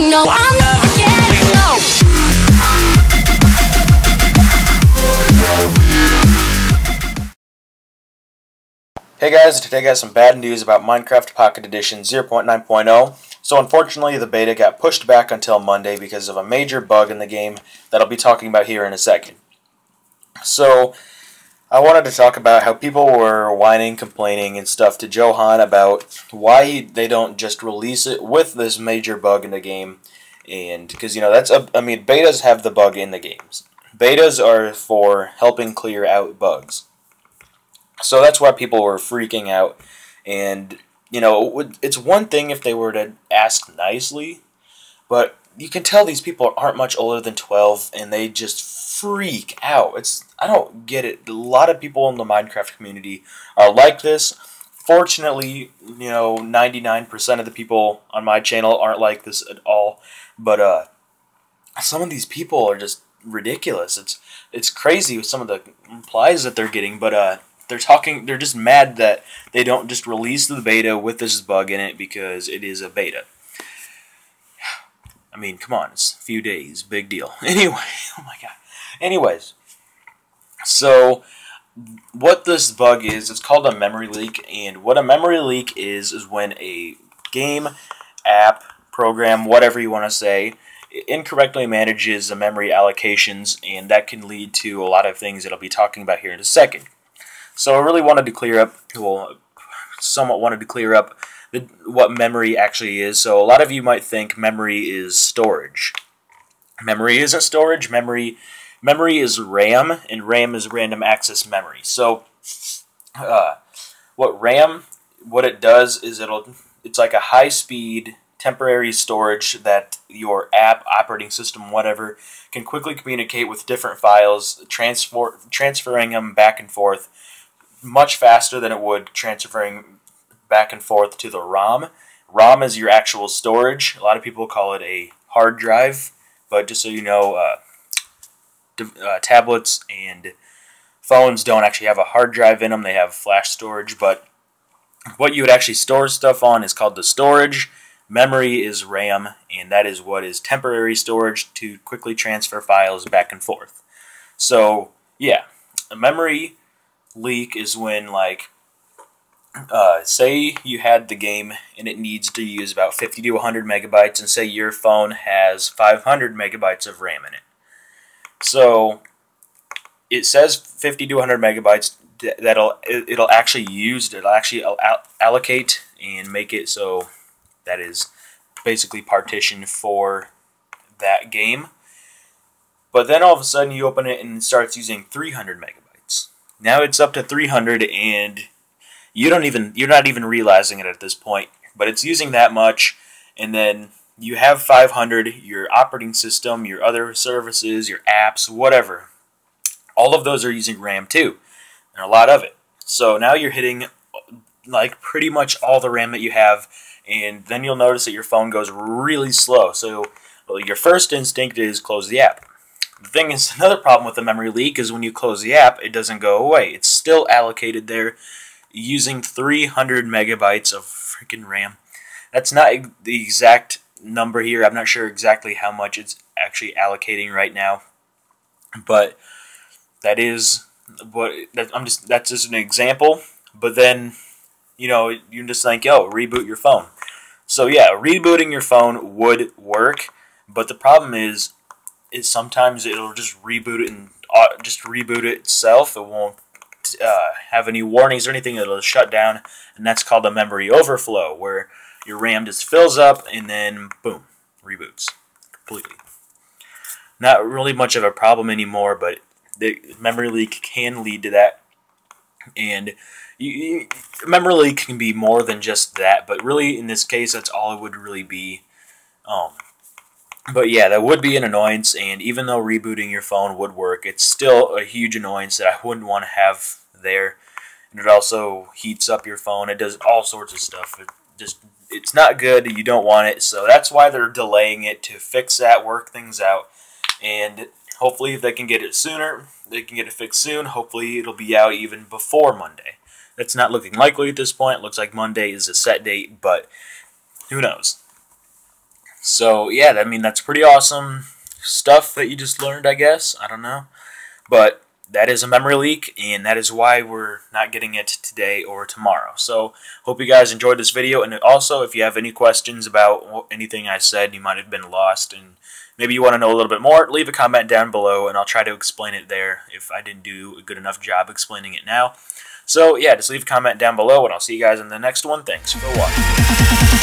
No, I'm never getting no. Hey guys, today I got some bad news about Minecraft Pocket Edition 0.9.0. So unfortunately the beta got pushed back until Monday because of a major bug in the game that I'll be talking about here in a second. So I wanted to talk about how people were whining, complaining and stuff to Johan about why they don't just release it with this major bug in the game. And because, you know, betas have the bug in the games. Betas are for helping clear out bugs. So that's why people were freaking out. And, you know, it's one thing if they were to ask nicely, but you can tell these people aren't much older than 12 and they just freak out. I don't get it. A lot of people in the Minecraft community are like this. Fortunately, you know, 99% of the people on my channel aren't like this at all. But some of these people are just ridiculous. It's crazy with some of the replies that they're getting, but they're just mad that they don't just release the beta with this bug in it because it is a beta. I mean, come on, it's a few days, big deal. Anyway, oh my god. Anyways, so what this bug is, it's called a memory leak, and what a memory leak is when a game, app, program, whatever you want to say, incorrectly manages the memory allocations, and that can lead to a lot of things that I'll be talking about here in a second. So I really wanted to clear up, somewhat wanted to clear up what memory actually is. So a lot of you might think memory is storage. Memory isn't storage. Memory is RAM, and RAM is random access memory. So what it does is it's like a high-speed temporary storage that your app, operating system, whatever, can quickly communicate with different files, transferring them back and forth much faster than it would transferring back and forth to the ROM. ROM is your actual storage. A lot of people call it a hard drive, but just so you know, tablets and phones don't actually have a hard drive in them. They have flash storage, but what you would actually store stuff on is called the storage. Memory is RAM, and that is what is temporary storage to quickly transfer files back and forth. So, yeah, a memory leak is when, like, say you had the game and it needs to use about 50 to 100 megabytes, and say your phone has 500 megabytes of RAM in it. So it says 50 to 100 megabytes it'll actually allocate and make it so that is basically partitioned for that game. But then all of a sudden you open it and it starts using 300 megabytes. Now it's up to 300 and you're not even realizing it at this point, but it's using that much, and then you have 500, your operating system, your other services, your apps, whatever. All of those are using RAM too, and a lot of it. So now you're hitting like pretty much all the RAM that you have, and then you'll notice that your phone goes really slow. So your first instinct is close the app. The thing is, another problem with the memory leak is when you close the app, it doesn't go away. It's still allocated there using 300 megabytes of freaking RAM. That's not the exact number here. I'm not sure exactly how much it's actually allocating right now, but that is that's just an example. But then, you know, you just think, oh, reboot your phone. So yeah, rebooting your phone would work, but the problem is sometimes it'll just reboot it and just reboot it itself. It won't have any warnings or anything. It'll shut down, and that's called a memory overflow, where your RAM just fills up and then boom, reboots completely. Not really much of a problem anymore, but the memory leak can lead to that. And memory leak can be more than just that, but really in this case that's all it would really be. But yeah, that would be an annoyance, and even though rebooting your phone would work, it's still a huge annoyance that I wouldn't want to have there. And it also heats up your phone. It does all sorts of stuff. It's not good. You don't want it. So that's why they're delaying it, to fix that, work things out. And hopefully if they can get it sooner, they can get it fixed soon. Hopefully it'll be out even before Monday. That's not looking likely at this point. It looks like Monday is a set date, but who knows. So yeah, I mean that's pretty awesome stuff that you just learned, I guess. I don't know, but that is a memory leak, and that is why we're not getting it today or tomorrow. So hope you guys enjoyed this video, and also if you have any questions about anything I said, you might have been lost and maybe you want to know a little bit more, leave a comment down below and I'll try to explain it there if I didn't do a good enough job explaining it now. So yeah, just leave a comment down below and I'll see you guys in the next one. Thanks for watching.